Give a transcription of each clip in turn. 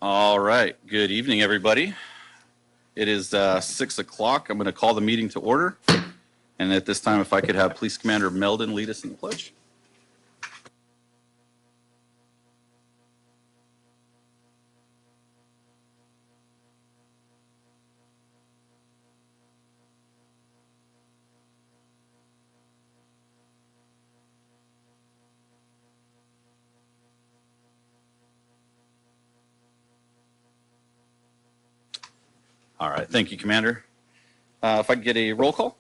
All right. Good evening, everybody. It is 6 o'clock. I'm going to call the meeting to order. And at this time, if I could have Police Commander Meldon lead us in the pledge. All right. Thank you, Commander. If I could get a roll call.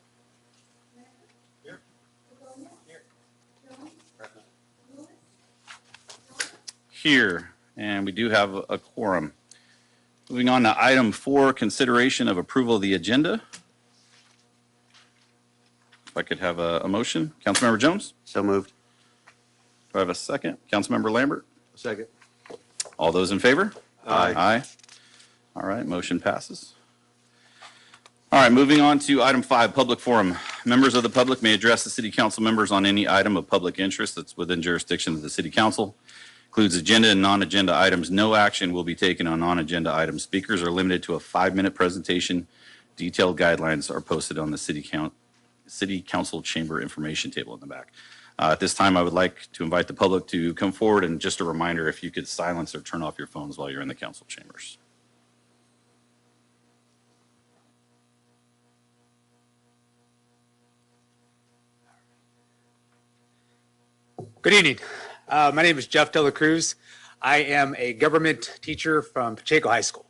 Here, and we do have a quorum. Moving on to item 4, consideration of approval of the agenda. If I could have a motion. Councilmember Jones? So moved. Do I have a second? Councilmember Lambert? Second. All those in favor? Aye. Aye. All right, motion passes. All right, moving on to item 5, public forum. Members of the public may address the city council members on any item of public interest that's within jurisdiction of the city council. Includes agenda and non-agenda items. No action will be taken on non-agenda items. Speakers are limited to a 5-minute presentation. Detailed guidelines are posted on the city council chamber information table in the back. At this time, I would like to invite the public to come forward, and just a reminder, if you could silence or turn off your phones while you're in the council chambers. Good evening. My name is Jeff Dela Cruz. I am a government teacher from Pacheco High School.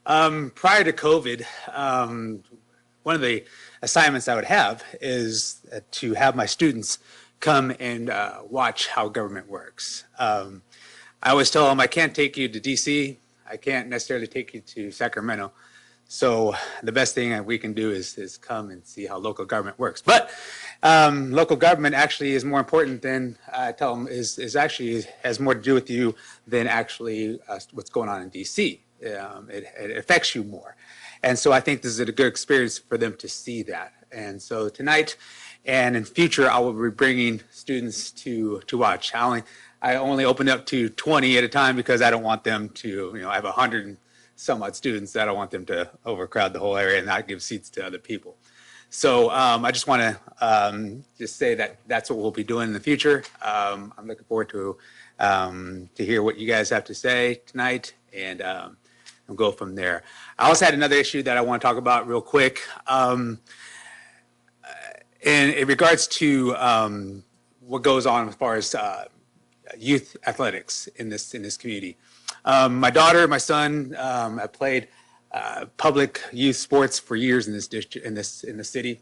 Prior to COVID, one of the assignments I would have is to have my students come and watch how government works. I always tell them I can't take you to DC. I can't necessarily take you to Sacramento. So the best thing we can do is come and see how local government works. But local government actually is more important than I tell them is actually has more to do with you than actually what's going on in DC. It affects you more. And so I think this is a good experience for them to see that. And so tonight and in future, I will be bringing students to watch. I only open up to 20 at a time because I don't want them to, I have 100 and some odd students that I don't want them to overcrowd the whole area and not give seats to other people. So I just want to just say that that's what we'll be doing in the future. I'm looking forward to hear what you guys have to say tonight, and we'll go from there. I also had another issue that I want to talk about real quick. In regards to what goes on as far as youth athletics in this community. My daughter, my son, have played public youth sports for years in this district, in the city,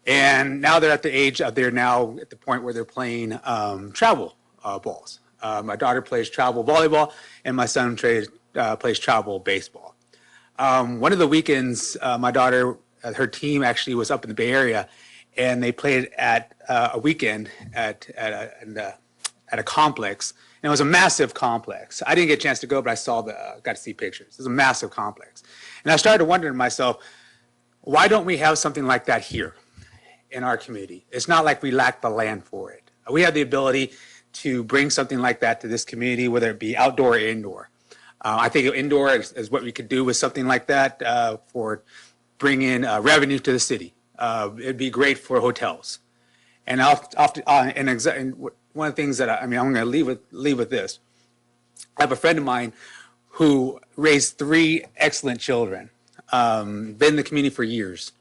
and now they're at the age of they're now at the point where they're playing travel balls. My daughter plays travel volleyball, and my son plays travel baseball. One of the weekends, my daughter, her team actually was up in the Bay Area, and they played at a weekend at a complex. And it was a massive complex. I didn't get a chance to go, but I got to see pictures. It was a massive complex. And I started wondering to myself, why don't we have something like that here in our community? It's not like we lack the land for it. We have the ability to bring something like that to this community, whether it be outdoor or indoor. I think indoor is what we could do with something like that for bringing revenue to the city. It'd be great for hotels. And one of the things that I'm going to leave with this. I have a friend of mine who raised 3 excellent children, been in the community for years.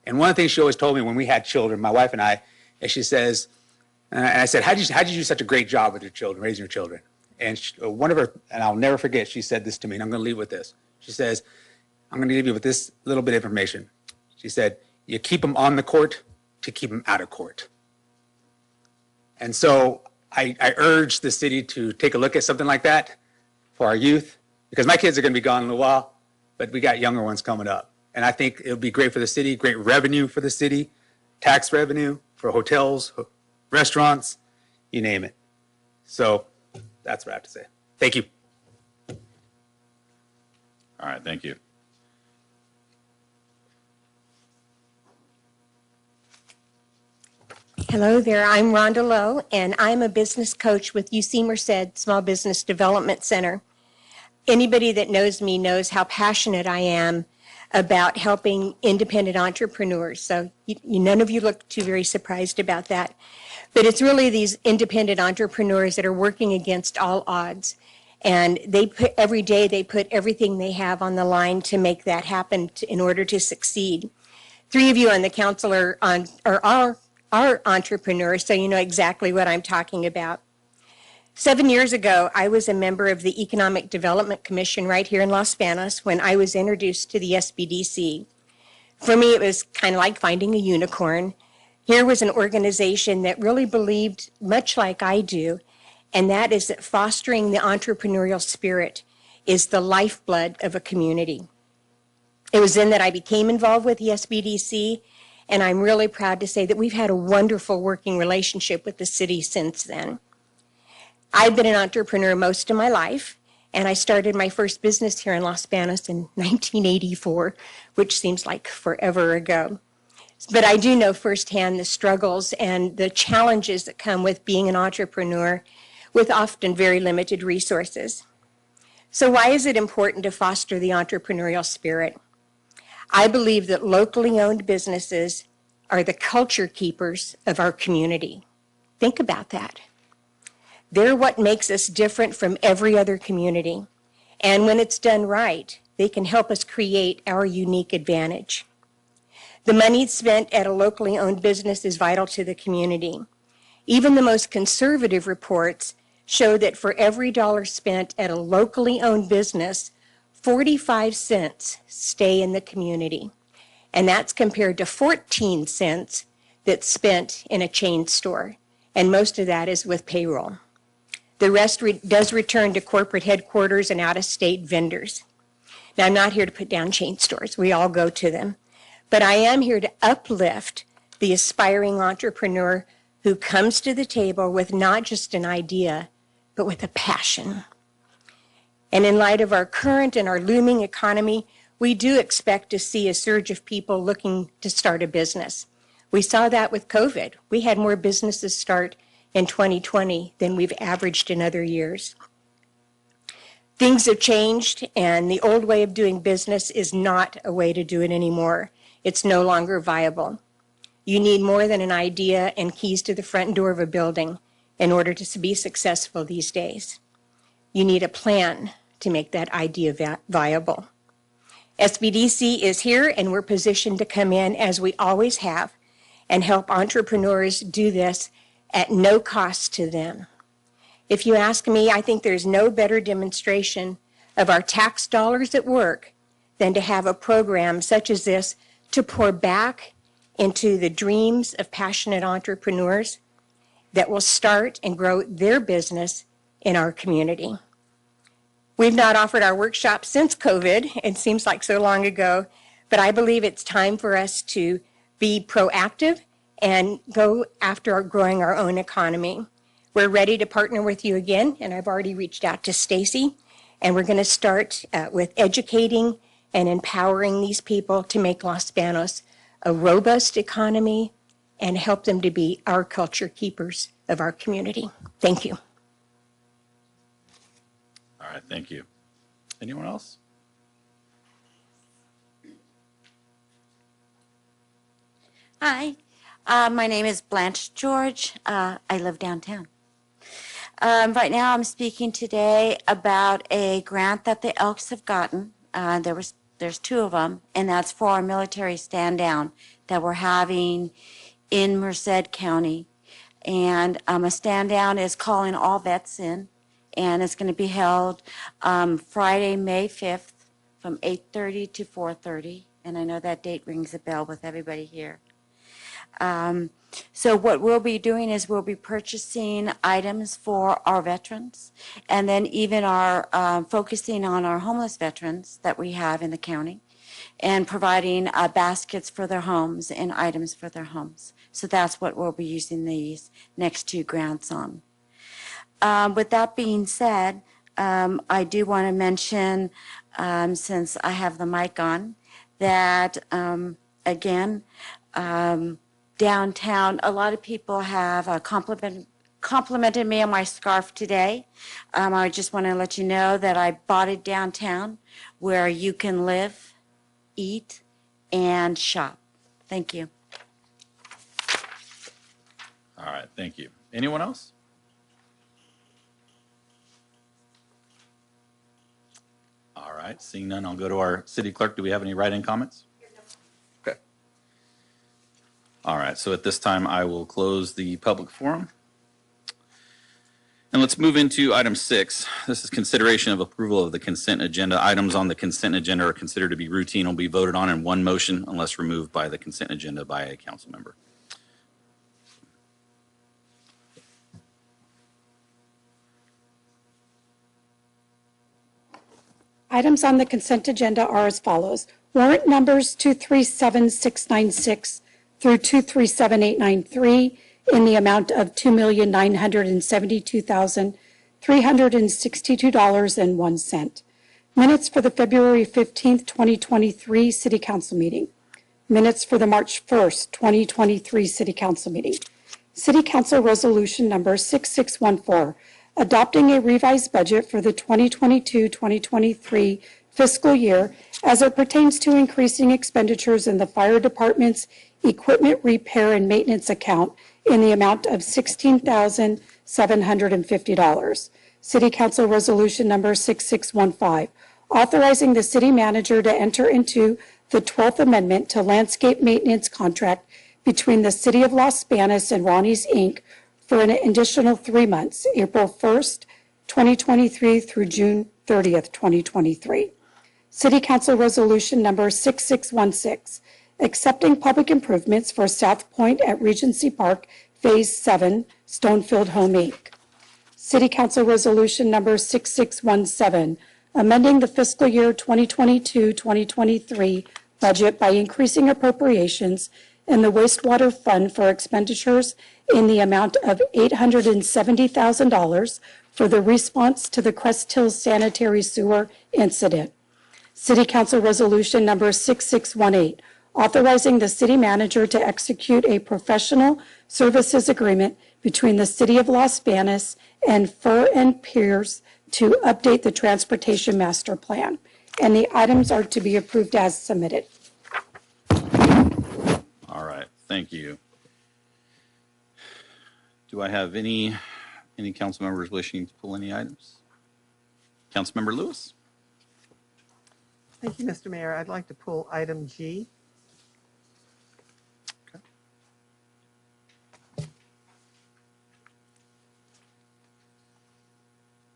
And one of the things she always told me when we had children, my wife and I, and she says, and I said, how did you do such a great job with your children, raising your children? And one of her, and I'll never forget, she said this to me, and I'm going to leave with this. She says, I'm going to leave you with this little bit of information. She said, you keep them on the court to keep them out of court. And so I urge the city to take a look at something like that for our youth, because my kids are going to be gone in a while, but we got younger ones coming up. And I think it would be great for the city, great revenue for the city, tax revenue for hotels, restaurants, you name it. So that's what I have to say. Thank you. All right, thank you. Hello there, I'm Rhonda Lowe, and I'm a business coach with UC Merced Small Business Development Center. Anybody that knows me knows how passionate I am about helping independent entrepreneurs. So none of you look too very surprised about that. But it's really these independent entrepreneurs that are working against all odds. And every day they put everything they have on the line to make that happen in order to succeed. 3 of you on the council are entrepreneurs, so you know exactly what I'm talking about. 7 years ago, I was a member of the Economic Development Commission right here in Los Banos when I was introduced to the SBDC. For me, it was kind of like finding a unicorn. Here was an organization that really believed, much like I do, and that is that fostering the entrepreneurial spirit is the lifeblood of a community. It was then that I became involved with the SBDC, and I'm really proud to say that we've had a wonderful working relationship with the city since then. I've been an entrepreneur most of my life, and I started my first business here in Los Banos in 1984, which seems like forever ago. But I do know firsthand the struggles and the challenges that come with being an entrepreneur with often very limited resources. So why is it important to foster the entrepreneurial spirit? I believe that locally owned businesses are the culture keepers of our community. Think about that. They're what makes us different from every other community. And when it's done right, they can help us create our unique advantage. The money spent at a locally owned business is vital to the community. Even the most conservative reports show that for every dollar spent at a locally owned business, 45 cents stay in the community. And that's compared to 14 cents that's spent in a chain store. And most of that is with payroll. The rest does return to corporate headquarters and out-of-state vendors. Now, I'm not here to put down chain stores. We all go to them. But I am here to uplift the aspiring entrepreneur who comes to the table with not just an idea, but with a passion. And in light of our current and our looming economy, we do expect to see a surge of people looking to start a business. We saw that with COVID. We had more businesses start in 2020 than we've averaged in other years. Things have changed, and the old way of doing business is not a way to do it anymore. It's no longer viable. You need more than an idea and keys to the front door of a building in order to be successful these days. You need a plan to make that idea viable. SBDC is here, and we're positioned to come in, as we always have, and help entrepreneurs do this at no cost to them. If you ask me, I think there's no better demonstration of our tax dollars at work than to have a program such as this to pour back into the dreams of passionate entrepreneurs that will start and grow their business in our community. We've not offered our workshop since COVID. It seems like so long ago, but I believe it's time for us to be proactive and go after growing our own economy. We're ready to partner with you again, and I've already reached out to Stacy, and we're going to start with educating and empowering these people to make Los Banos a robust economy and help them to be our culture keepers of our community. Thank you. All right, thank you. Anyone else? Hi, my name is Blanche George. I live downtown. Right now I'm speaking today about a grant that the Elks have gotten. There's 2 of them, and that's for our military stand down that we're having in Merced County. And a stand down is calling all vets in, and it's going to be held Friday, May 5th from 8:30 to 4:30. And I know that date rings a bell with everybody here. So what we'll be doing is we'll be purchasing items for our veterans, and then even our focusing on our homeless veterans that we have in the county, and providing baskets for their homes and items for their homes. So that's what we'll be using these next 2 grants on. With that being said, I do want to mention, since I have the mic on, that again, downtown, a lot of people have complimented me on my scarf today. I just want to let you know that I bought it downtown where you can live, eat, and shop. Thank you. All right, thank you. Anyone else? All right, seeing none, I'll go to our city clerk. Do we have any write-in comments? Okay. All right, so at this time, I will close the public forum. And let's move into item 6. This is consideration of approval of the consent agenda. Items on the consent agenda are considered to be routine, will be voted on in one motion unless removed by the consent agenda by a council member. Items on the consent agenda are as follows. Warrant numbers 237696 through 237893 in the amount of $2,972,362.01. Minutes for the February 15th, 2023 City Council meeting. Minutes for the March 1st, 2023 City Council meeting. City Council Resolution Number 6614, adopting a revised budget for the 2022-2023 fiscal year as it pertains to increasing expenditures in the fire department's equipment repair and maintenance account in the amount of $16,750. City Council Resolution Number 6615, authorizing the city manager to enter into the 12th Amendment to landscape maintenance contract between the City of Los Banos and Ronnie's, Inc. for an additional 3 months, April 1st, 2023 through June 30th, 2023. City Council Resolution Number 6616, accepting public improvements for South Point at Regency Park, Phase 7, Stonefield Home, Inc. City Council Resolution Number 6617, amending the fiscal year 2022-2023 budget by increasing appropriations in the wastewater fund for expenditures in the amount of $870,000 for the response to the Crest Hills sanitary sewer incident. City Council Resolution Number 6618, authorizing the city manager to execute a professional services agreement between the City of Los Banos and Fur and Piers to update the transportation master plan. And the items are to be approved as submitted. All right, thank you. Do I have any council members wishing to pull any items? Councilmember Lewis? Thank you, Mr. Mayor. I'd like to pull item G. Okay.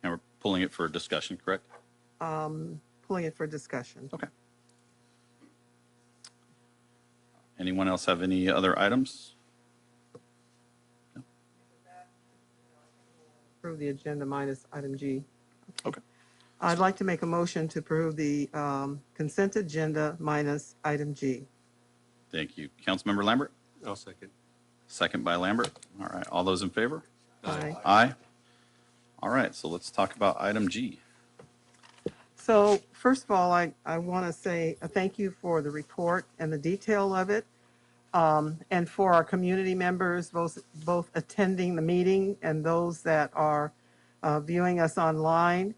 And we're pulling it for discussion, correct? Pulling it for discussion. Okay. Anyone else have any other items? Approve the agenda minus item G. Okay. I'd like to make a motion to approve the consent agenda minus item G. Thank you. Councilmember Lambert? I'll second. Second by Lambert. All right, all those in favor? Aye. Aye. All right, so let's talk about item G. So first of all, I want to say a thank you for the report and the detail of it. And for our community members, both attending the meeting and those that are viewing us online,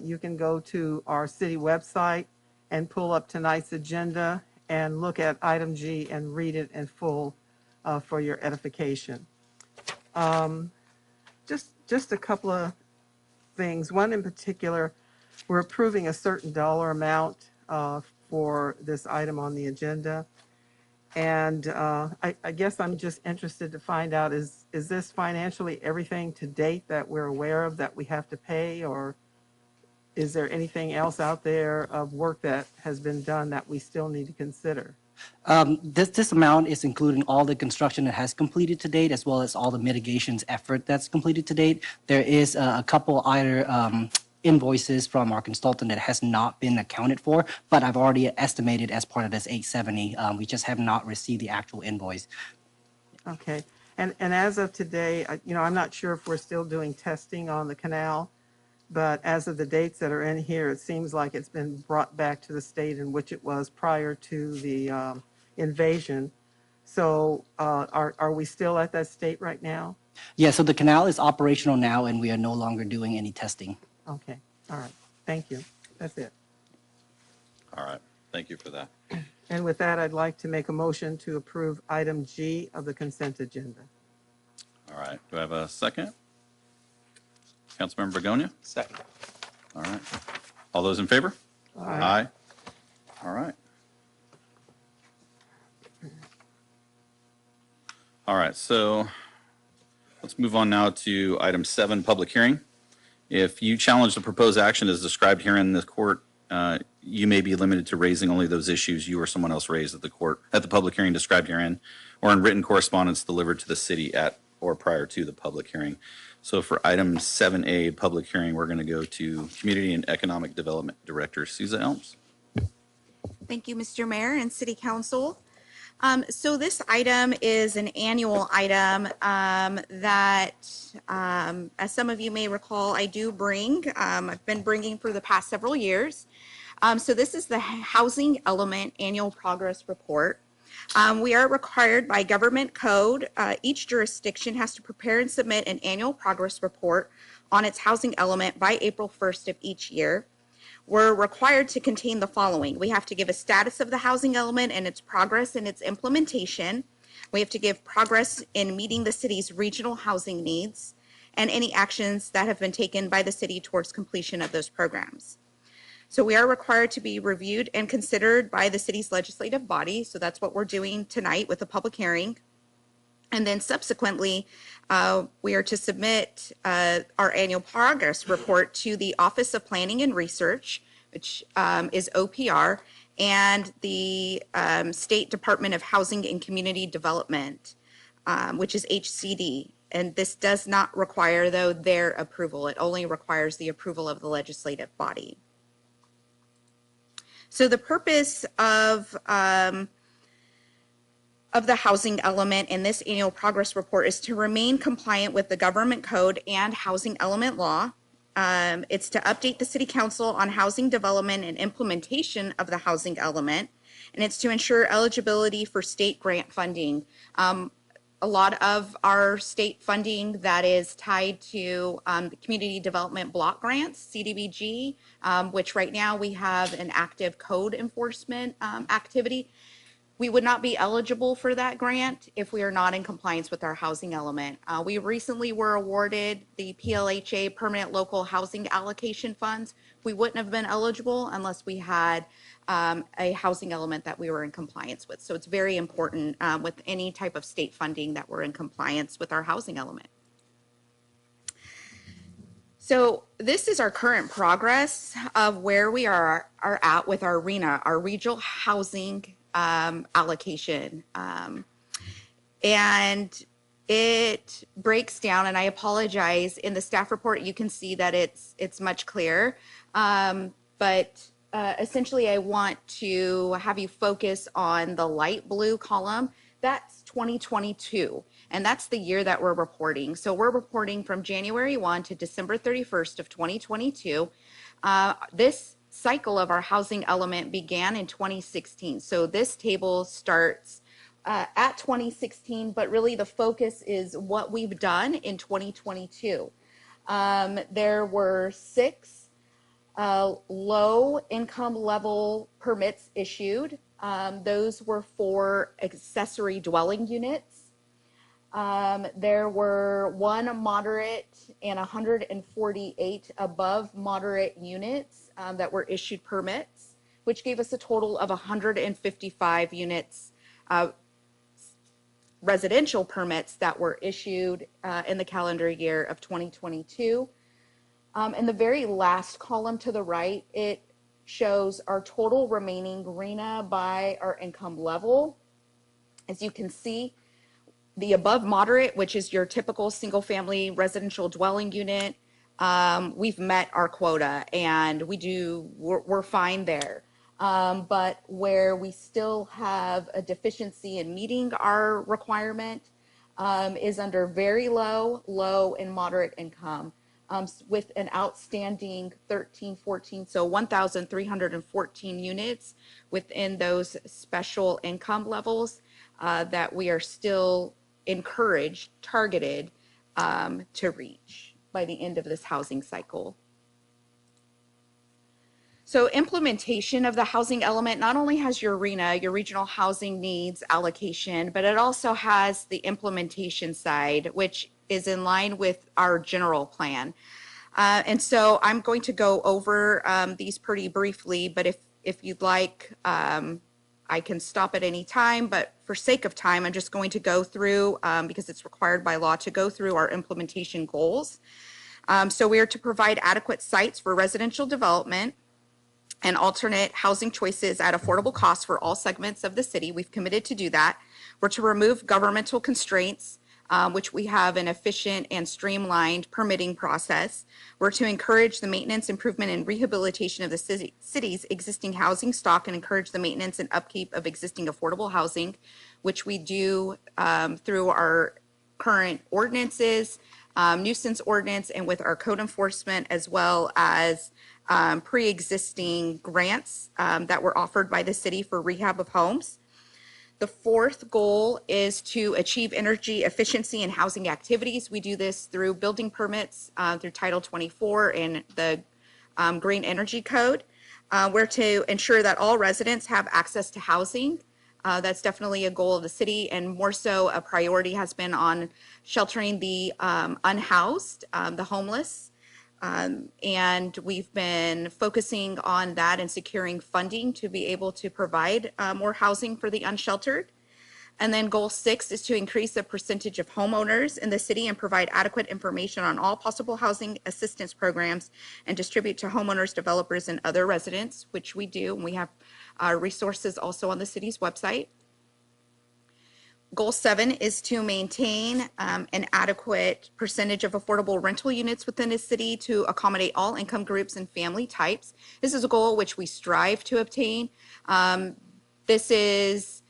you can go to our city website and pull up tonight's agenda and look at item G and read it in full for your edification. Just a couple of things. One in particular, we're approving a certain dollar amount for this item on the agenda. And I guess I'm just interested to find out, is this financially everything to date that we're aware of that we have to pay, or is there anything else out there of work that has been done that we still need to consider? This amount is including all the construction that has completed to date, as well as all the mitigations effort that's completed to date. There is a couple either invoices from our consultant that has not been accounted for, but I've already estimated as part of this 870. We just have not received the actual invoice. Okay. And as of today, I'm not sure if we're still doing testing on the canal, but as of the dates that are in here, it seems like it's been brought back to the state in which it was prior to the invasion. So are we still at that state right now? Yeah, so the canal is operational now, and we are no longer doing any testing. Okay, all right, thank you. That's it. All right, thank you for that. And with that, I'd like to make a motion to approve item G of the consent agenda. All right, do I have a second? Councilmember Begonia? Second. All right. All those in favor? Aye. All right. All right, so let's move on now to item 7, public hearing. If you challenge the proposed action as described here in the court, you may be limited to raising only those issues you or someone else raised at the public hearing described herein, or in written correspondence delivered to the city at or prior to the public hearing. So for item 7A, public hearing, we're going to go to Community and Economic Development Director Souza Elms. Thank you, Mr. Mayor and City Council. So this item is an annual item that, as some of you may recall, I do bring. I've been bringing for the past several years. So this is the Housing Element Annual Progress Report. We are required by government code. Each jurisdiction has to prepare and submit an annual progress report on its housing element by April 1st of each year. We're required to contain the following. We have to give a status of the housing element and its progress and its implementation. We have to give progress in meeting the city's regional housing needs and any actions that have been taken by the city towards completion of those programs. So we are required to be reviewed and considered by the city's legislative body. So that's what we're doing tonight with the public hearing. And then subsequently, we are to submit our annual progress report to the Office of Planning and Research, which is OPR, and the State Department of Housing and Community Development, which is HCD. And this does not require, though, their approval. It only requires the approval of the legislative body. So the purpose of the housing element in this annual progress report is to remain compliant with the government code and housing element law. It's to update the city council on housing development and implementation of the housing element, and it's to ensure eligibility for state grant funding. A lot of our state funding that is tied to the community development block grants, CDBG, which right now we have an active code enforcement activity. We would not be eligible for that grant if we are not in compliance with our housing element. We recently were awarded the PLHA Permanent Local Housing Allocation Funds. We wouldn't have been eligible unless we had a housing element that we were in compliance with. So it's very important with any type of state funding that we're in compliance with our housing element. So this is our current progress of where we are at with our RHNA, our Regional Housing allocation. And it breaks down, and I apologize, in the staff report you can see that it's much clearer. But essentially I want to have you focus on the light blue column. That's 2022, and that's the year that we're reporting. So we're reporting from January 1 to December 31st of 2022. This cycle of our housing element began in 2016. So this table starts at 2016, but really the focus is what we've done in 2022. There were 6 low income level permits issued. Those were for accessory dwelling units. There were 1 moderate and 148 above moderate units that were issued permits, which gave us a total of 155 units, residential permits that were issued in the calendar year of 2022. In the very last column to the right, it shows our total remaining RHNA by our income level. As you can see, the above moderate, which is your typical single family residential dwelling unit, we've met our quota and we're fine there. But where we still have a deficiency in meeting our requirement is under very low, low, and moderate income, with an outstanding 1,314 units within those special income levels that we are still encouraged, targeted to reach by the end of this housing cycle. So implementation of the housing element not only has your RHNA, your regional housing needs allocation, but it also has the implementation side, which is in line with our general plan. And so I'm going to go over these pretty briefly, but if you'd like, I can stop at any time, but for sake of time, I'm just going to go through, because it's required by law, to go through our implementation goals. So we are to provide adequate sites for residential development and alternate housing choices at affordable costs for all segments of the city. We've committed to do that. We're to remove governmental constraints, which we have an efficient and streamlined permitting process. We're to encourage the maintenance, improvement, and rehabilitation of the city's existing housing stock and encourage the maintenance and upkeep of existing affordable housing, which we do through our current ordinances, nuisance ordinance, and with our code enforcement, as well as pre-existing grants that were offered by the city for rehab of homes. The fourth goal is to achieve energy efficiency in housing activities. We do this through building permits through Title 24 and the Green Energy Code. We're to ensure that all residents have access to housing. That's definitely a goal of the city, and more so a priority has been on sheltering the unhoused, the homeless. And we've been focusing on that and securing funding to be able to provide more housing for the unsheltered. And then goal 6 is to increase the percentage of homeowners in the city and provide adequate information on all possible housing assistance programs and distribute to homeowners, developers, and other residents, which we do. And we have resources also on the city's website. Goal 7 is to maintain an adequate percentage of affordable rental units within the city to accommodate all income groups and family types. This is a goal which we strive to obtain. This is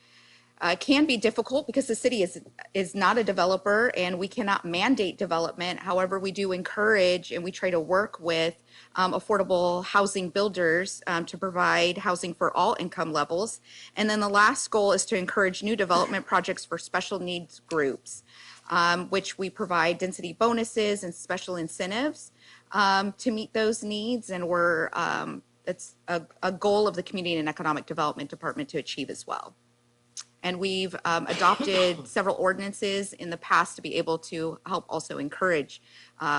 can be difficult because the city is not a developer and we cannot mandate development. However, we do encourage and we try to work with affordable housing builders to provide housing for all income levels. And then the last goal is to encourage new development projects for special needs groups, which we provide density bonuses and special incentives to meet those needs. And it's a goal of the Community and Economic Development Department to achieve as well. And we've adopted several ordinances in the past to be able to help also encourage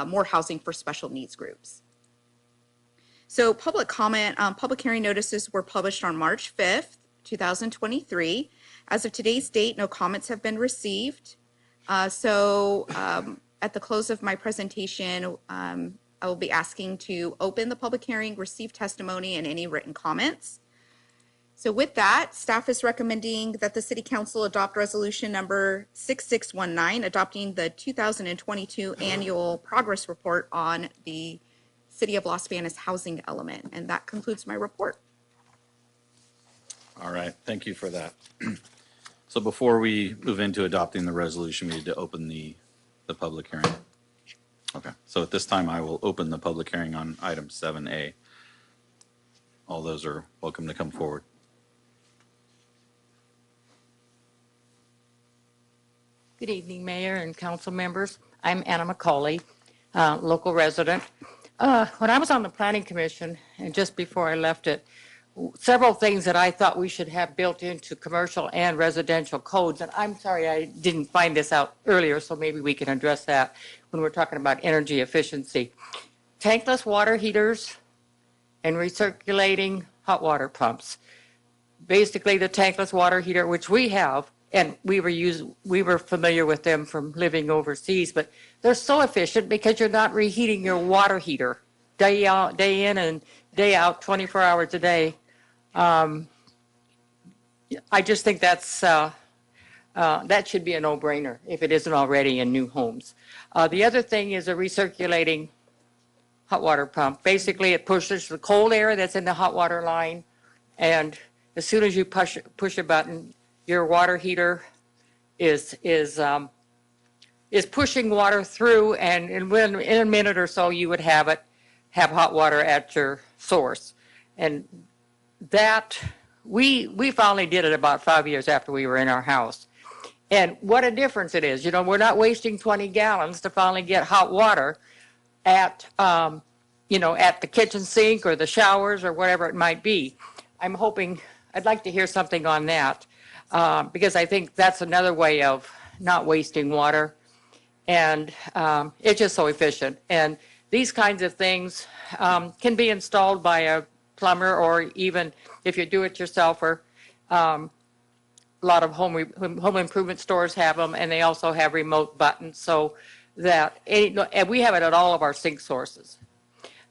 more housing for special needs groups. So public comment, public hearing notices were published on March 5th, 2023. As of today's date, no comments have been received. At the close of my presentation, I will be asking to open the public hearing, receive testimony, and any written comments. So with that, staff is recommending that the City Council adopt resolution number 6619, adopting the 2022 annual progress report on the City of Las Banos housing element. And that concludes my report. All right, thank you for that. So before we move into adopting the resolution, we need to open the public hearing. Okay, so at this time, I will open the public hearing on item 7A. All those are welcome to come forward. Good evening, Mayor and council members. I'm Anna McCauley, local resident. When I was on the Planning Commission, and just before I left it, several things that I thought we should have built into commercial and residential codes, and I'm sorry I didn't find this out earlier, so maybe we can address that when we're talking about energy efficiency. Tankless water heaters and recirculating hot water pumps. Basically, the tankless water heater, which we have, and we were familiar with them from living overseas, but they're so efficient because you're not reheating your water heater day in and day out, 24 hours a day. I just think that should be a no-brainer if it isn't already in new homes. The other thing is a recirculating hot water pump. Basically, it pushes the cold air that's in the hot water line, and as soon as you push a button, your water heater is pushing water through, and in a minute or so, you would have hot water at your source. And that we finally did it about 5 years after we were in our house. And what a difference it is. You know, we're not wasting 20 gallons to finally get hot water at, you know, at the kitchen sink or the showers or whatever it might be. I'm hoping, I'd like to hear something on that, because I think that's another way of not wasting water. And it's just so efficient. And these kinds of things can be installed by a plumber, or even if you do it yourselfer. A lot of home improvement stores have them, and they also have remote buttons, so that and we have it at all of our sink sources.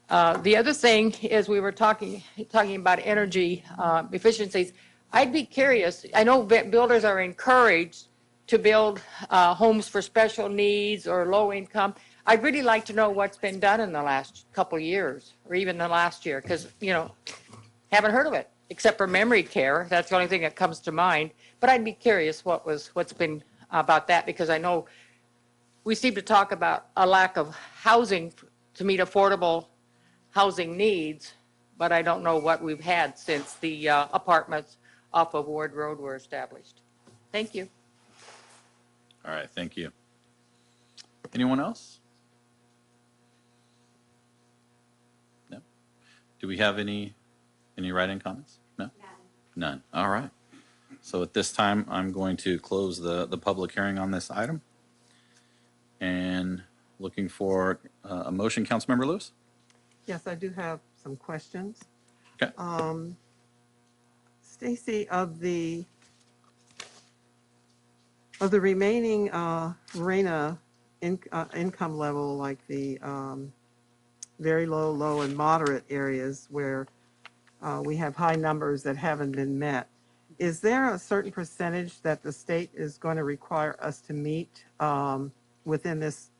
The other thing is, we were talking about energy efficiencies. I'd be curious. I know builders are encouraged to build homes for special needs or low income. I'd really like to know what's been done in the last couple of years, or even the last year, because, you know, haven't heard of it, except for memory care. That's the only thing that comes to mind. But I'd be curious what's been about that, because I know we seem to talk about a lack of housing to meet affordable housing needs, but I don't know what we've had since the apartments off of Ward Road were established. Thank you. All right, thank you. Anyone else? No? Do we have any write-in comments? No? None. All right. So at this time, I'm going to close the public hearing on this item. And looking for a motion, Councilmember Lewis? Yes, I do have some questions. Okay. Stacy, of the remaining RENA income level, like the very low, low, and moderate areas where we have high numbers that haven't been met, is there a certain percentage that the state is going to require us to meet within this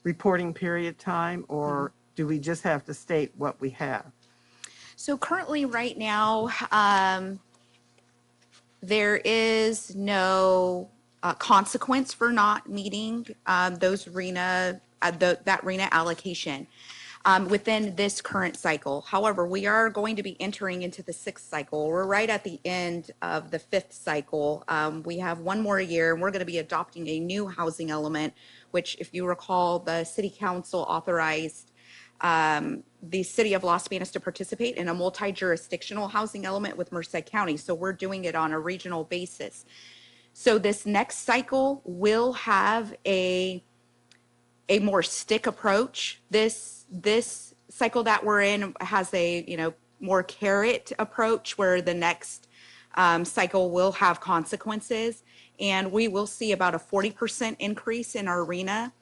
reporting period time, or do we just have to state what we have? So currently, right now, there is no consequence for not meeting those RENA, that RENA allocation within this current cycle. However, we are going to be entering into the sixth cycle. We're right at the end of the fifth cycle. We have one more year, and we're going to be adopting a new housing element, which, if you recall, the City Council authorized the City of Los Banos to participate in a multi-jurisdictional housing element with Merced County. So we're doing it on a regional basis. So this next cycle will have a more stick approach. This cycle that we're in has a, you know, more carrot approach, where the next cycle will have consequences, and we will see about a 40% increase in our RENA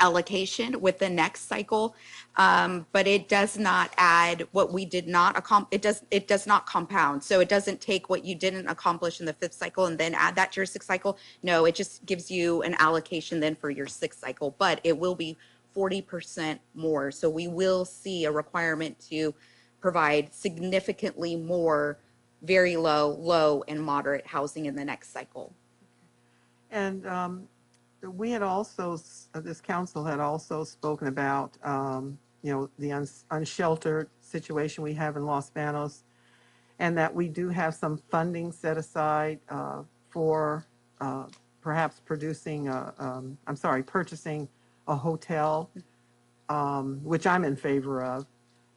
allocation with the next cycle, but it does not add what we did not accomplish. It does not compound. So it doesn't take what you didn't accomplish in the fifth cycle and then add that to your sixth cycle. No, it just gives you an allocation then for your sixth cycle, but it will be 40% more. So we will see a requirement to provide significantly more very low, low, and moderate housing in the next cycle. And we had also, this council had also spoken about, you know, the unsheltered situation we have in Los Banos, and that we do have some funding set aside for perhaps purchasing a hotel, which I'm in favor of.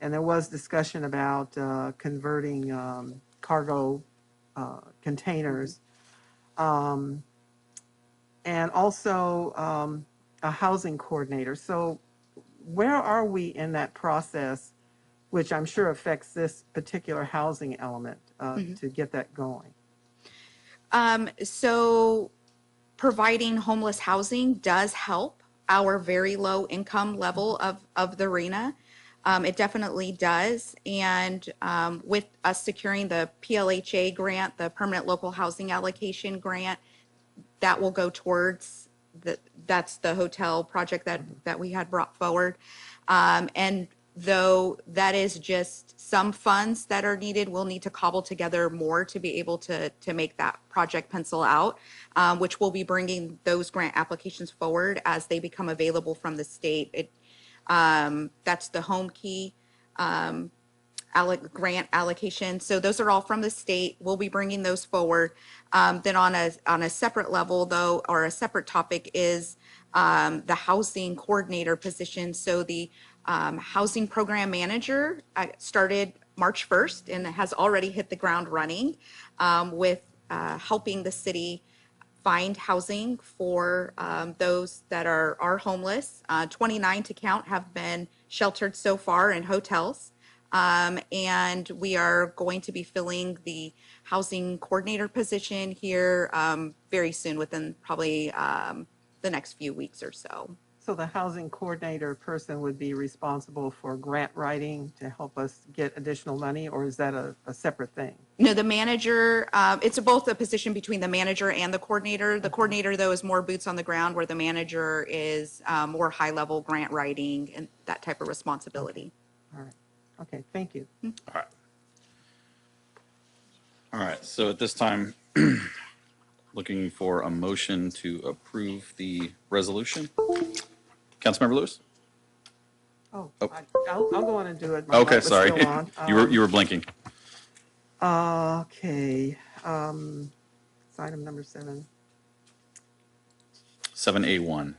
And there was discussion about converting cargo containers. And also a housing coordinator. So where are we in that process, which I'm sure affects this particular housing element to get that going? So providing homeless housing does help our very low income level of the RENA. It definitely does. And with us securing the PLHA grant, the Permanent Local Housing Allocation Grant, that will go towards that's the hotel project that we had brought forward. And though that is just some funds that are needed, we'll need to cobble together more to be able to make that project pencil out, which we'll be bringing those grant applications forward as they become available from the state. That's the Home Key grant allocation. So those are all from the state. We'll be bringing those forward. Then on a separate level, though, or a separate topic is the housing coordinator position. So the housing program manager started March 1st and has already hit the ground running with helping the city find housing for those that are homeless. 29 to count have been sheltered so far in hotels. And we are going to be filling the housing coordinator position here very soon, within probably the next few weeks or so. So the housing coordinator person would be responsible for grant writing to help us get additional money, or is that a separate thing? No, the manager, it's both a position between the manager and the coordinator. The coordinator, though, is more boots on the ground, where the manager is more high-level grant writing and that type of responsibility. All right. Okay, thank you. All right. All right, so at this time, looking for a motion to approve the resolution. Councilmember Lewis? Oh, Oh. I'll go on and do it. My light Okay, was sorry. still on. You were blinking. Okay, it's item number 7. 7A1.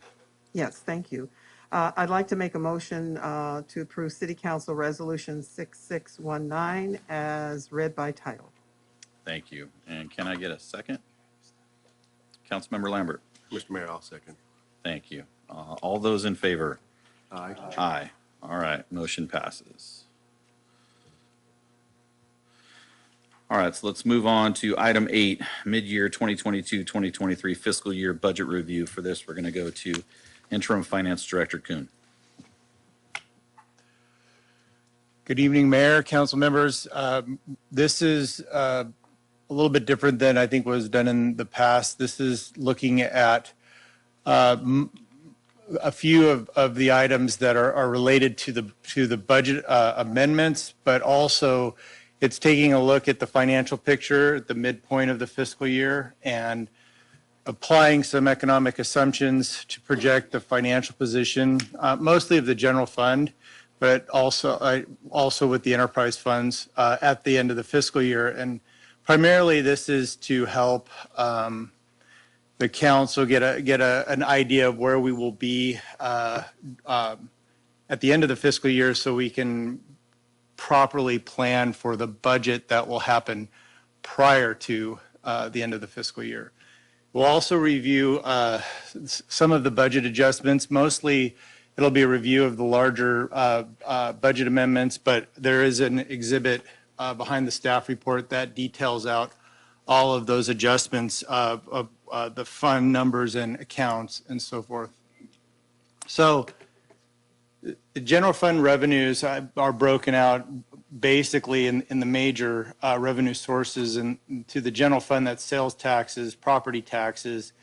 Yes, thank you. I'd like to make a motion to approve City Council Resolution 6619 as read by title. Thank you. And can I get a second? Councilmember Lambert? Mr. Mayor, I'll second. Thank you. All those in favor? Aye. Aye. All right, motion passes. All right, so let's move on to item 8, mid-year 2022-2023 fiscal year budget review. For this, we're going to go to Interim Finance Director Kuhn. Good evening, Mayor, council members. This is a little bit different than I think was done in the past. This is looking at a few of the items that are related to the budget amendments, but also it's taking a look at the financial picture at the midpoint of the fiscal year and applying some economic assumptions to project the financial position, mostly of the general fund, but also with the enterprise funds at the end of the fiscal year. And primarily, this is to help the council get an idea of where we will be at the end of the fiscal year, so we can properly plan for the budget that will happen prior to the end of the fiscal year. We'll also review some of the budget adjustments. Mostly, it'll be a review of the larger budget amendments, but there is an exhibit behind the staff report that details out all of those adjustments of the fund numbers and accounts and so forth. So the general fund revenues are broken out basically in the major revenue sources, and to the general fund, that's sales taxes, property taxes,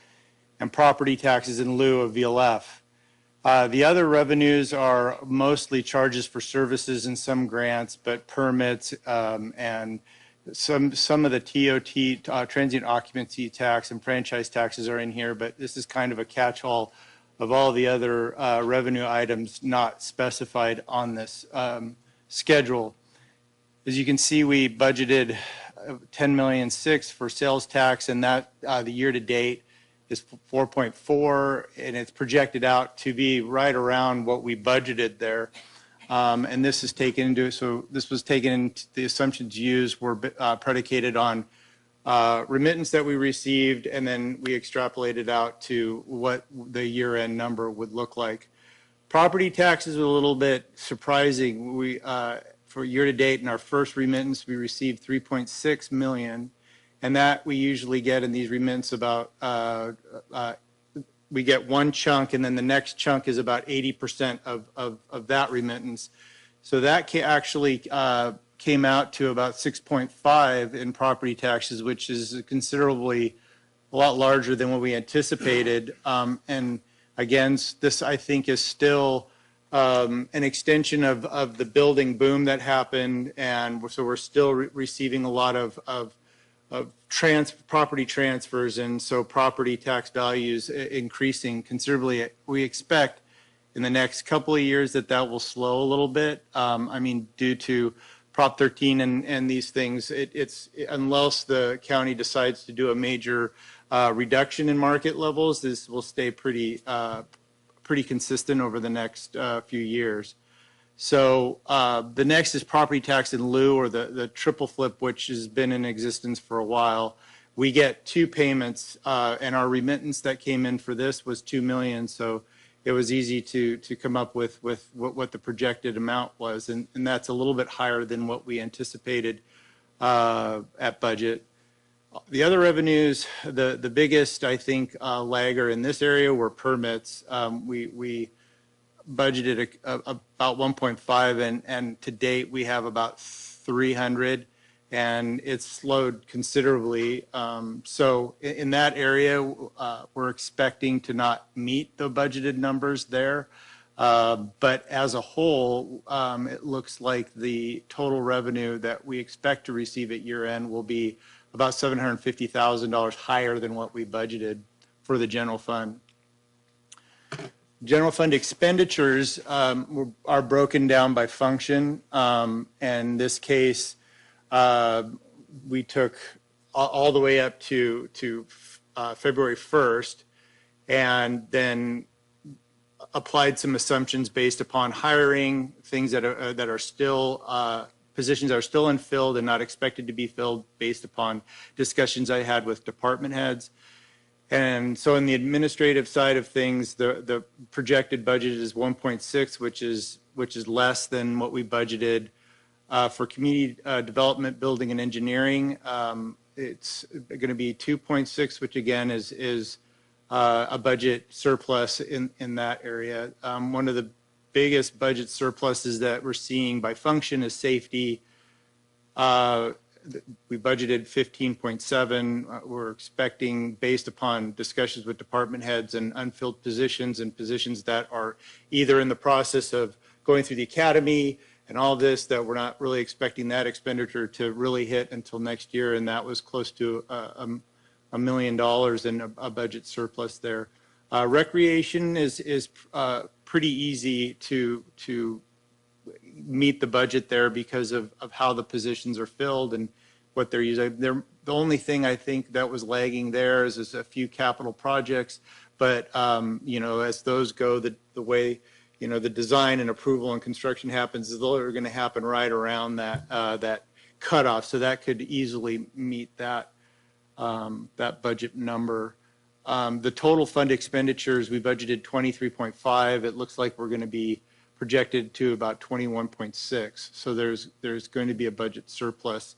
and property taxes in lieu of VLF. The other revenues are mostly charges for services and some grants, but permits and some of the TOT, transient occupancy tax, and franchise taxes are in here, but this is kind of a catch-all of all the other revenue items not specified on this schedule. As you can see, we budgeted $10.6 million for sales tax, and that the year-to-date is 4.4, and it's projected out to be right around what we budgeted there. And this is taken into, so this was taken into, the assumptions used were predicated on remittance that we received, and then we extrapolated out to what the year-end number would look like. Property taxes are a little bit surprising. We, for year-to-date, in our first remittance, we received $3.6 million, and that we usually get in these remittances about, we get one chunk, and then the next chunk is about 80% of that remittance. So that actually came out to about 6.5 in property taxes, which is considerably a lot larger than what we anticipated. And again, this I think is still an extension of the building boom that happened, and so we're still receiving a lot of property transfers, and so property tax values increasing considerably. We expect in the next couple of years that will slow a little bit. I mean, due to Prop 13 and these things, it's unless the county decides to do a major reduction in market levels, this will stay pretty consistent over the next few years. So the next is property tax in lieu, or the triple flip, which has been in existence for a while. We get two payments, and our remittance that came in for this was $2 million. So it was easy to come up with what the projected amount was, and that's a little bit higher than what we anticipated at budget. The other revenues, the biggest, I think, lagger in this area were permits. We budgeted about 1.5, and to date we have about 300, and it's slowed considerably. So in that area, we're expecting to not meet the budgeted numbers there. But as a whole, it looks like the total revenue that we expect to receive at year end will be about $750,000 higher than what we budgeted for the general fund. General fund expenditures are broken down by function. And in this case, we took all the way up to February 1st, and then applied some assumptions based upon hiring, things that are still positions that are still unfilled and not expected to be filled based upon discussions I had with department heads. And so in the administrative side of things, the projected budget is 1.6, which is less than what we budgeted. For community development, building, and engineering, it's going to be 2.6, which again is a budget surplus in that area. One of the biggest budget surpluses that we're seeing by function is safety. We budgeted 15.7. We're expecting, based upon discussions with department heads and unfilled positions and positions that are either in the process of going through the academy and all this, that we're not really expecting that expenditure to really hit until next year, and that was close to $1 million in a budget surplus there. Recreation is pretty easy to meet the budget there because of how the positions are filled and what they're using. The only thing I think that was lagging there is a few capital projects, but as those go, the way the design and approval and construction happens, is they're going to happen right around that cutoff, so that could easily meet that budget number. The total fund expenditures, we budgeted 23.5. It looks like we're going to be projected to about 21.6. So there's going to be a budget surplus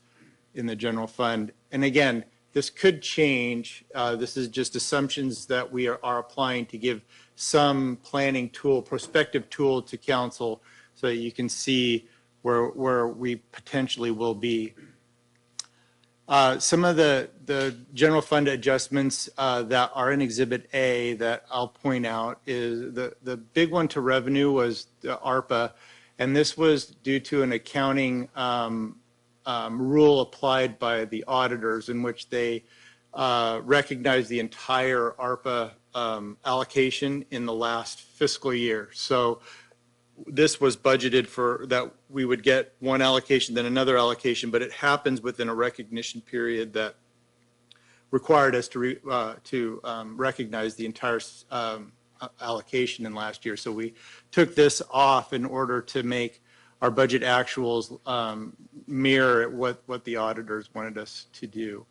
in the general fund. And again, this could change. This is just assumptions that we are applying to give some planning tool, prospective tool to council, so that you can see where we potentially will be. Some of the general fund adjustments that are in Exhibit A that I'll point out is the big one to revenue was the ARPA, and this was due to an accounting rule applied by the auditors, in which they recognized the entire ARPA allocation in the last fiscal year. So this was budgeted for that we would get one allocation, then another allocation, but it happens within a recognition period that required us to recognize the entire allocation in last year. So we took this off in order to make our budget actuals mirror what the auditors wanted us to do.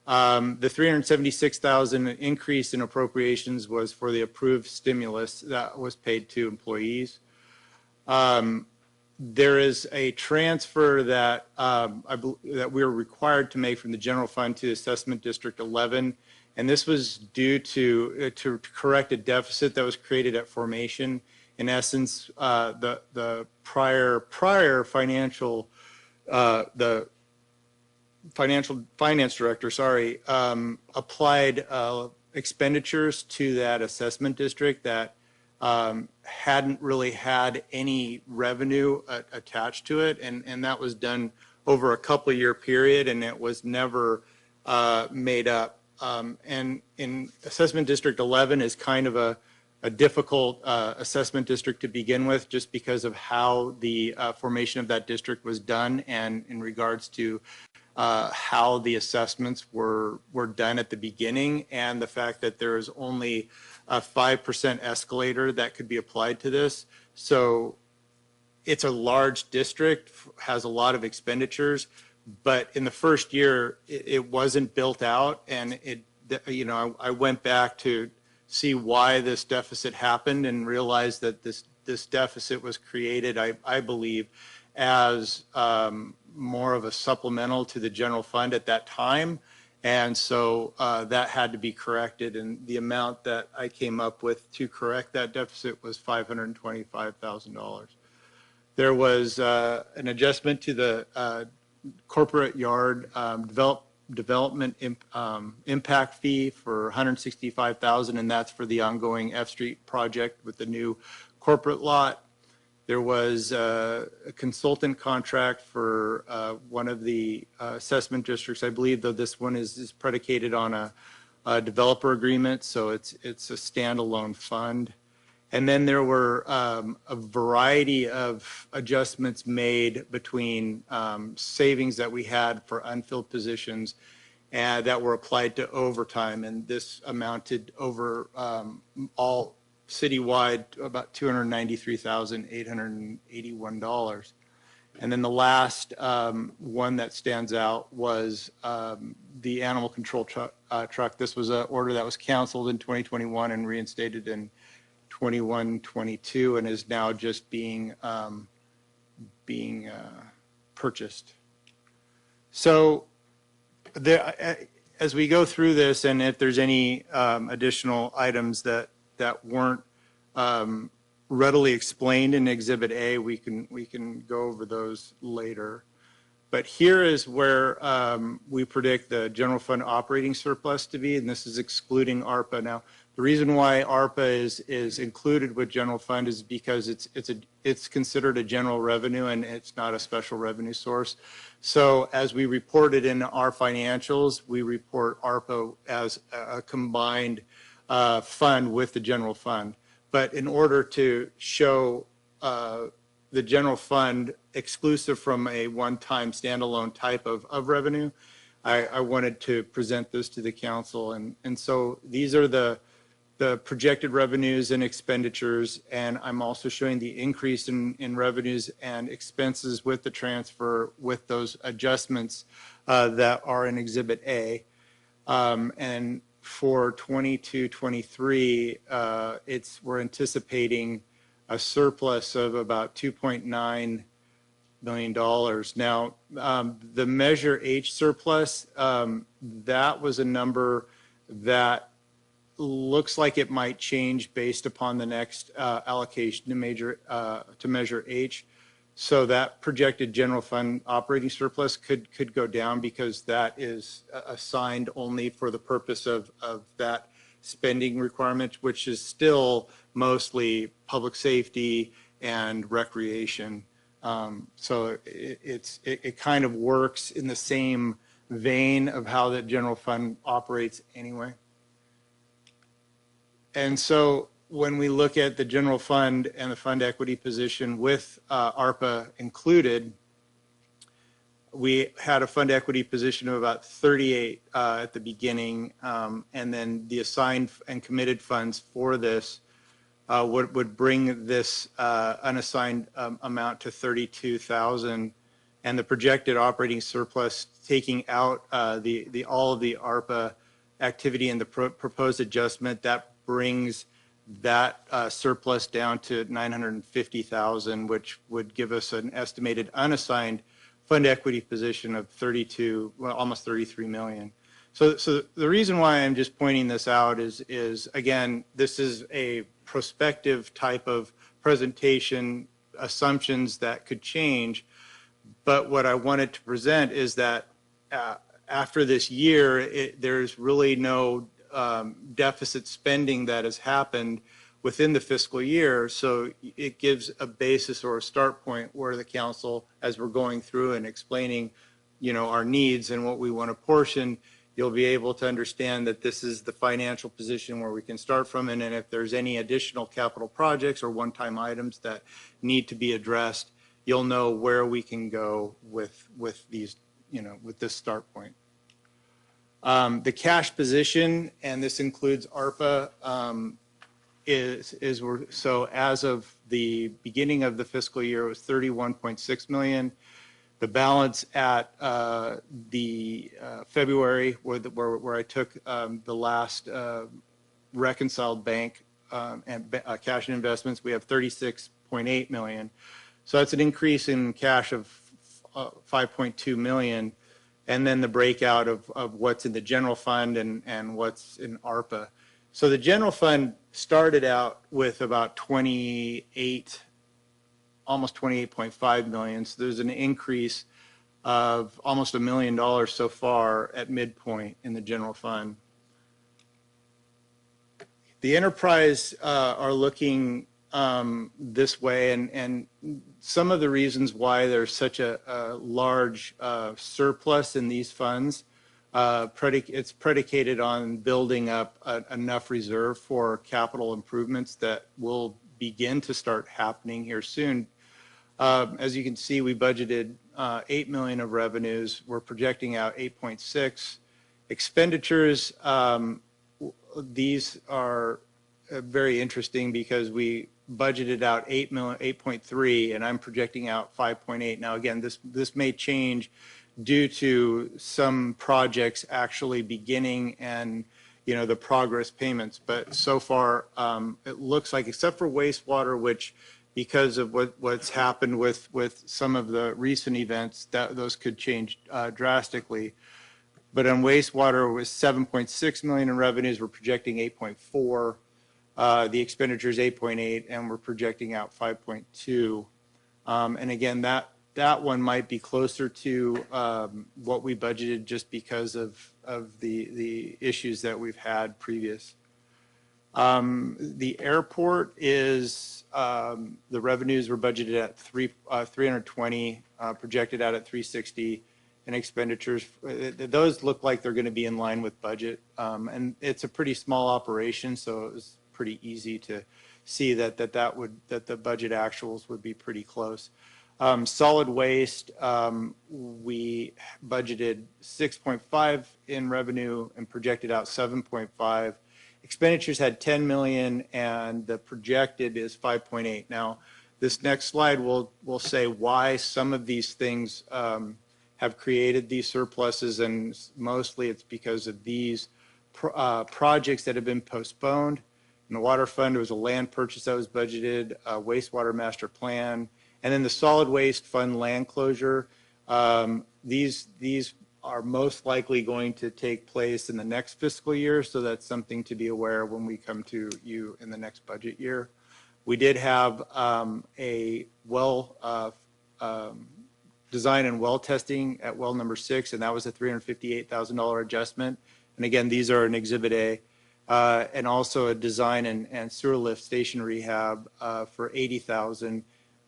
The $376,000 increase in appropriations was for the approved stimulus that was paid to employees. There is a transfer that that we were required to make from the general fund to Assessment District 11, and this was due to correct a deficit that was created at formation. In essence, the prior financial finance director, applied expenditures to that assessment district that hadn't really had any revenue attached to it, and that was done over a couple of year period, and it was never made up. And in Assessment District 11 is kind of a difficult assessment district to begin with, just because of how the formation of that district was done, and in regards to how the assessments were done at the beginning, and the fact that there is only a 5% escalator that could be applied to this. So it's a large district, has a lot of expenditures, but in the first year, it wasn't built out, and I went back to see why this deficit happened and realized that this deficit was created, I believe, as more of a supplemental to the general fund at that time. And so that had to be corrected, and the amount that I came up with to correct that deficit was $525,000. There was an adjustment to the corporate yard development impact fee for $165,000, and that's for the ongoing F Street project with the new corporate lot. There was a consultant contract for one of the assessment districts. I believe, though, this one is predicated on a developer agreement, so it's a standalone fund. And then there were a variety of adjustments made between savings that we had for unfilled positions and that were applied to overtime, and this amounted over all citywide about $293,881. And then the last one that stands out was the animal control truck. This was an order that was canceled in 2021 and reinstated in 21-22, and is now just being purchased. So as we go through this, and if there's any additional items that weren't readily explained in Exhibit A, we can go over those later. But here is where we predict the general fund operating surplus to be, and this is excluding ARPA. Now, the reason why ARPA is included with general fund is because it's considered a general revenue and it's not a special revenue source. So as we reported in our financials, we report ARPA as a combined fund with the general fund. But in order to show the general fund exclusive from a one-time standalone type of revenue, I wanted to present this to the council. And so these are the projected revenues and expenditures, and I'm also showing the increase in revenues and expenses with the transfer with those adjustments that are in Exhibit A. And for 22-23, we're anticipating a surplus of about $2.9 million. Now, the Measure H surplus, that was a number that looks like it might change based upon the next allocation to Measure H. So that projected general fund operating surplus could go down, because that is assigned only for the purpose of that spending requirement, which is still mostly public safety and recreation. So it kind of works in the same vein of how the general fund operates anyway. And so when we look at the general fund and the fund equity position with ARPA included, we had a fund equity position of about 38 at the beginning, and then the assigned and committed funds for this would bring this unassigned amount to 32,000, and the projected operating surplus, taking out all of the ARPA activity and the proposed adjustment, that brings that surplus down to 950,000, which would give us an estimated unassigned fund equity position of almost 33 million. So the reason why I'm just pointing this out is again, this is a prospective type of presentation, assumptions that could change. But what I wanted to present is that after this year, there's really no deficit spending that has happened within the fiscal year. So it gives a basis or a start point where the council, as we're going through and explaining, our needs and what we want to portion, you'll be able to understand that this is the financial position where we can start from. And then if there's any additional capital projects or one-time items that need to be addressed, you'll know where we can go with these, with this start point. The cash position, and this includes ARPA, so as of the beginning of the fiscal year, it was 31.6 million. The balance at the February, where I took the last reconciled bank and cash and investments, we have 36.8 million. So that's an increase in cash of 5.2 million. And then the breakout of what's in the general fund and what's in ARPA. So the general fund started out with about almost 28.5 million. So there's an increase of almost $1 million so far at midpoint in the general fund. The enterprise are looking this way, and some of the reasons why there's such a large surplus in these funds, it's predicated on building up enough reserve for capital improvements that will begin to start happening here soon. As you can see, we budgeted 8 million of revenues. We're projecting out 8.6. Expenditures, these are very interesting because we budgeted out 8.3, and I'm projecting out 5.8. Now, again, this may change due to some projects actually beginning and the progress payments. But so far, it looks like, except for wastewater, which because of what's happened with some of the recent events, that those could change drastically. But on wastewater, it was 7.6 million in revenues. We're projecting 8.4. The expenditure is 8.8, and we're projecting out 5.2. And again, that one might be closer to what we budgeted just because of the issues that we've had previous. The airport is, the revenues were budgeted at 320, projected out at 360, and expenditures, those look like they're going to be in line with budget. And it's a pretty small operation, so it was pretty easy to see that the budget actuals would be pretty close. Solid waste, we budgeted 6.5 in revenue and projected out 7.5. Expenditures had 10 million, and the projected is 5.8. Now, this next slide will say why some of these things have created these surpluses, and mostly it's because of these projects that have been postponed. In the water fund, there was a land purchase that was budgeted, a wastewater master plan, and then the solid waste fund land closure. These are most likely going to take place in the next fiscal year, so that's something to be aware of when we come to you in the next budget year. We did have a well design and well testing at well number 6, and that was a $358,000 adjustment. And again, these are in Exhibit A. And also a design and sewer lift station rehab for $80,000,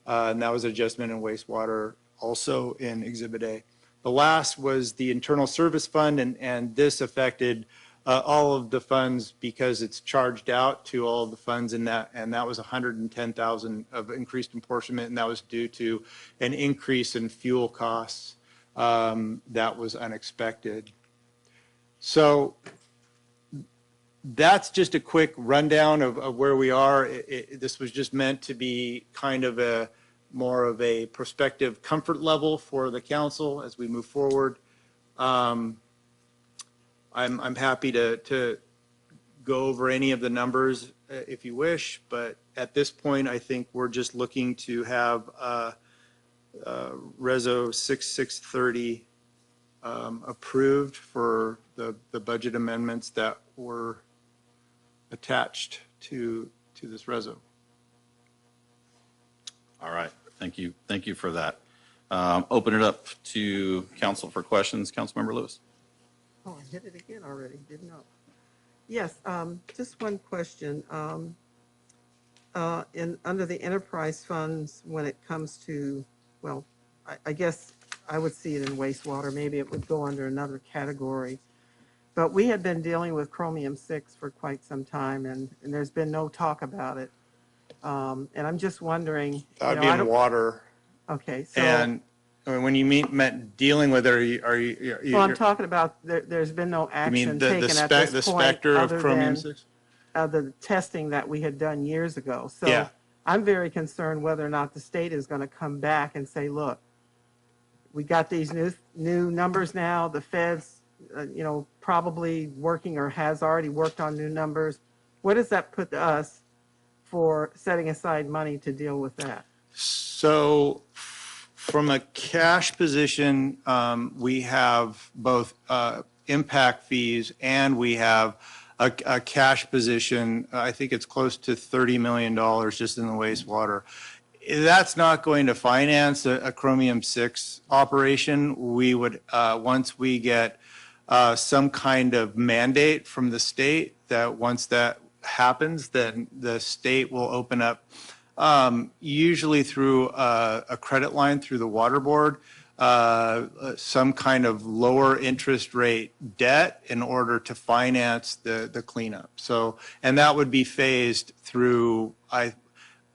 and that was an adjustment in wastewater, also in Exhibit A. The last was the internal service fund, and this affected all of the funds because it's charged out to all of the funds in that, and that was 110,000 of increased apportionment, and that was due to an increase in fuel costs that was unexpected. So that's just a quick rundown of where we are. This was just meant to be kind of more of a prospective comfort level for the council as we move forward. I'm happy to go over any of the numbers if you wish, but at this point, I think we're just looking to have Reso 6630 approved for the budget amendments that were attached to this Reso. All right. Thank you. Thank you for that. Open it up to council for questions. Councilmember Lewis. Oh, I hit it again already. Didn't know. Yes, just one question. Under the enterprise funds, when it comes to, well, I guess I would see it in wastewater. Maybe it would go under another category. But we had been dealing with chromium-6 for quite some time, and there's been no talk about it. And I'm just wondering, That would you be know, I in don't, water. okay, so, And I mean, when you meant dealing with it, well, I'm talking about there's been no you mean action the taken at this the point specter of other chromium than 6? the testing that we had done years ago. So Yeah. I'm very concerned whether or not the state is going to come back and say, look, we got these new numbers now. The Fed's, you know, probably working or has already worked on new numbers. What does that put us for setting aside money to deal with that? So from a cash position, we have both impact fees and we have a cash position. I think it's close to $30 million just in the wastewater. That's not going to finance a chromium-6 operation. We would, once we get some kind of mandate from the state, that once that happens, then the state will open up, usually through a credit line through the water board, some kind of lower interest rate debt in order to finance the cleanup. So, and that would be phased through,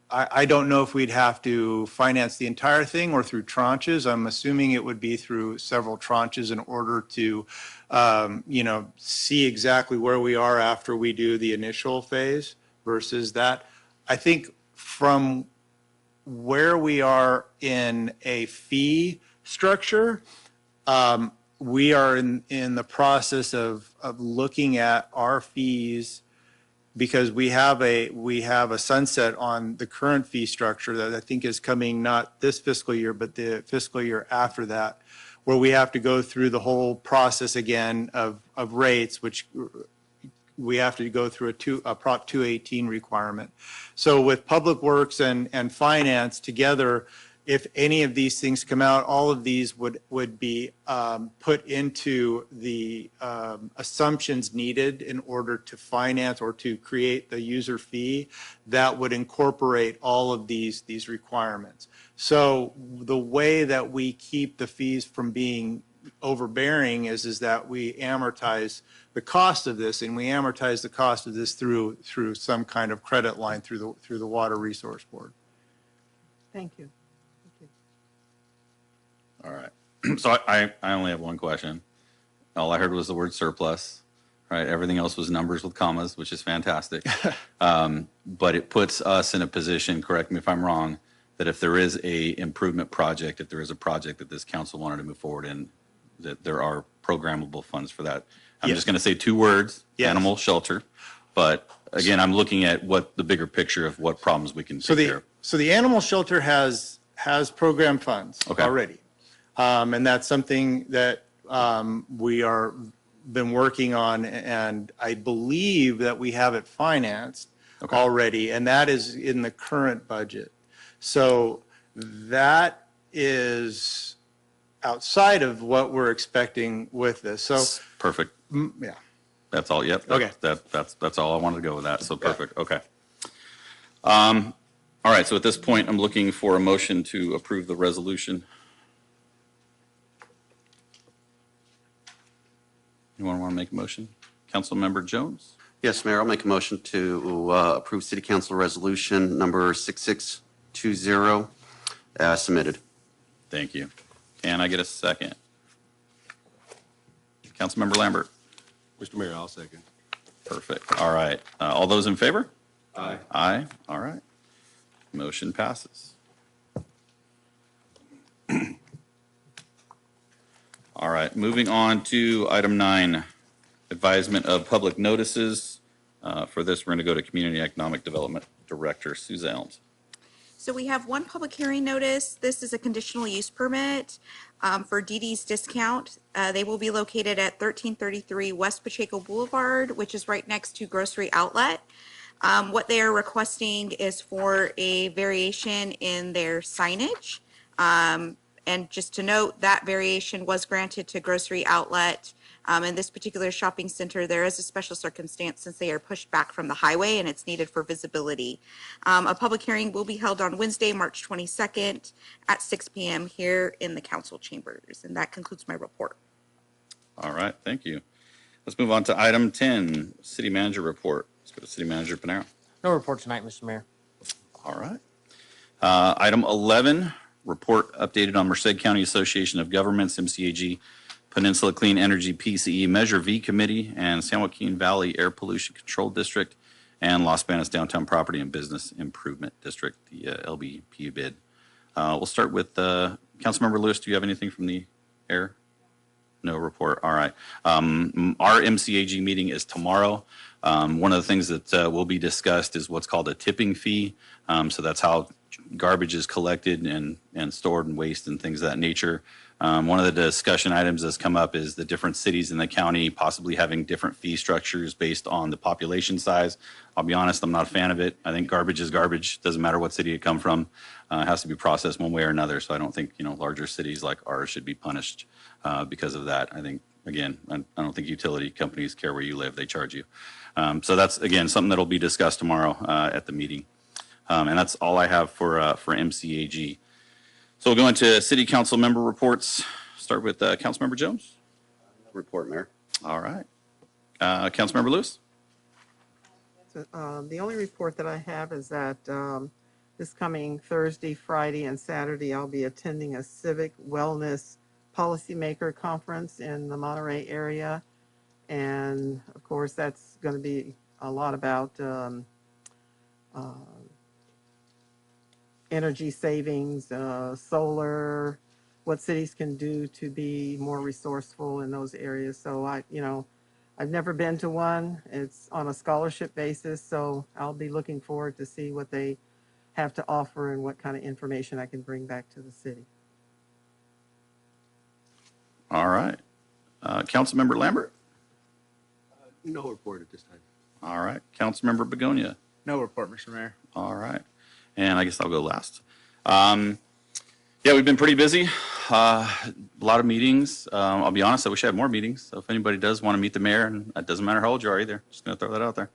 I don't know if we'd have to finance the entire thing or through tranches. I'm assuming it would be through several tranches in order to, you know, see exactly where we are after we do the initial phase versus that. I think from where we are in a fee structure, we are in the process of looking at our fees because we have a sunset on the current fee structure that I think is coming not this fiscal year, but the fiscal year after that, where we have to go through the whole process again of rates, which we have to go through a Prop 218 requirement. So with Public Works and Finance together, if any of these things come out, all of these would be put into the assumptions needed in order to finance or to create the user fee that would incorporate all of these requirements. So the way that we keep the fees from being overbearing is that we amortize the cost of this, and we amortize the cost of this through some kind of credit line through the Water Resource Board. Thank you. All right. So I only have one question. All I heard was the word surplus, right? Everything else was numbers with commas, which is fantastic. But it puts us in a position, correct me if I'm wrong, that if there is a improvement project, if there is a project that this council wanted to move forward in, that there are programmable funds for that. I'm just going to say two words, Yes. animal shelter. But again, I'm looking at what the bigger picture of what problems we can take care of. So the animal shelter has program funds Okay. already. And that's something that we are been working on, and I believe that we have it financed already, and that is in the current budget. So that is outside of what we're expecting with this. So Perfect. yeah. That's all. Yep. Okay. That's all I wanted to go with that. So perfect. Okay. All right. So at this point, I'm looking for a motion to approve the resolution. Anyone want to make a motion? Councilmember Jones? Yes, Mayor, I'll make a motion to approve City Council Resolution number 6620 as submitted. Thank you. Can I get a second? Councilmember Lambert? Mr. Mayor, I'll second. Perfect. All right. All those in favor? Aye. Aye. All right. Motion passes. All right. Moving on to item 9, advisement of public notices. For this, we're going to go to Community Economic Development Director Suze Elms. So we have one public hearing notice. This is a conditional use permit for DD's Discount. They will be located at 1333 West Pacheco Boulevard, which is right next to Grocery Outlet. What they are requesting is for a variation in their signage. And just to note, that variation was granted to Grocery Outlet. In this particular shopping center, there is a special circumstance since they are pushed back from the highway and it's needed for visibility. A public hearing will be held on Wednesday, March 22nd at 6 p.m. here in the council chambers. And that concludes my report. All right. Thank you. Let's move on to item 10, city manager report. Let's go to city manager Panero. No report tonight, Mr. Mayor. All right. Item 11, report updated on Merced County Association of Governments, MCAG, Peninsula Clean Energy PCE Measure V Committee, and San Joaquin Valley Air Pollution Control District, and Las Banas Downtown Property and Business Improvement District, the LBP bid. We'll start with Councilmember Lewis. Do you have anything from the air? No report. All right. Our MCAG meeting is tomorrow. One of the things that will be discussed is what's called a tipping fee. So that's how garbage is collected and stored and waste and things of that nature. One of the discussion items that's come up is the different cities in the county possibly having different fee structures based on the population size. I'll be honest, I'm not a fan of it. I think garbage is garbage. Doesn't matter what city it come from. It has to be processed one way or another. So I don't think, larger cities like ours should be punished because of that. I think, again, I don't think utility companies care where you live. They charge you. So that's, again, something that'll be discussed tomorrow at the meeting. And that's all I have for MCAG. So we'll go into city council member reports. Start with Councilmember Jones. Report, Mayor. All right. Councilmember Lewis. The only report that I have is that this coming Thursday, Friday, and Saturday, I'll be attending a civic wellness policymaker conference in the Monterey area. And of course, that's going to be a lot about energy savings, solar, what cities can do to be more resourceful in those areas. So I've never been to one. It's on a scholarship basis, so I'll be looking forward to see what they have to offer and what kind of information I can bring back to the city. All right. Councilmember Lambert. No report at this time. All right. Councilmember Begonia. No report, Mr. Mayor. All right. And I guess I'll go last. Yeah, we've been pretty busy. A lot of meetings. I'll be honest, I wish I had more meetings. So if anybody does want to meet the mayor, and it doesn't matter how old you are either, just going to throw that out there.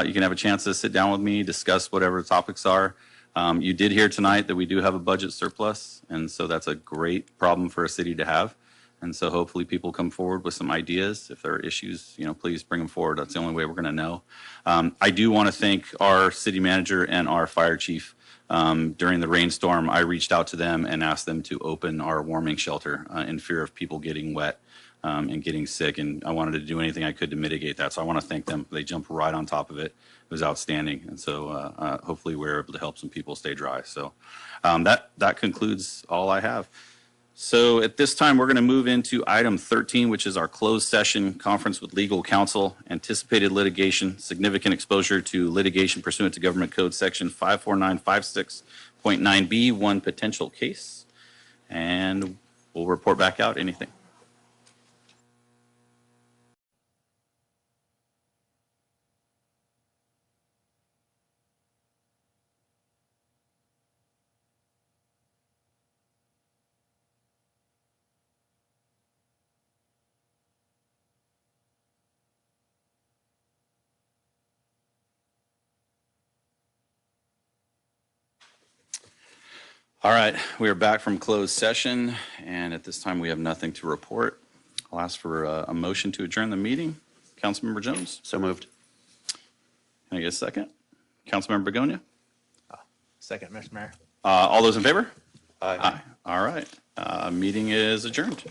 You can have a chance to sit down with me, discuss whatever the topics are. You did hear tonight that we do have a budget surplus, and so that's a great problem for a city to have. And so hopefully people come forward with some ideas. If there are issues, please bring them forward. That's the only way we're going to know. I do want to thank our city manager and our fire chief. During the rainstorm, I reached out to them and asked them to open our warming shelter in fear of people getting wet and getting sick. And I wanted to do anything I could to mitigate that. So I want to thank them. They jumped right on top of it. It was outstanding. And so hopefully we're able to help some people stay dry. So that concludes all I have. So at this time, we're going to move into item 13, which is our closed session conference with legal counsel, anticipated litigation, significant exposure to litigation pursuant to Government Code Section 54956.9B, one potential case. And we'll report back out anything. All right, we are back from closed session, and at this time we have nothing to report. I'll ask for a motion to adjourn the meeting. Councilmember Jones? So moved. Can I get a second? Councilmember Begonia? Second, Mr. Mayor. All those in favor? Aye. All right, meeting is adjourned.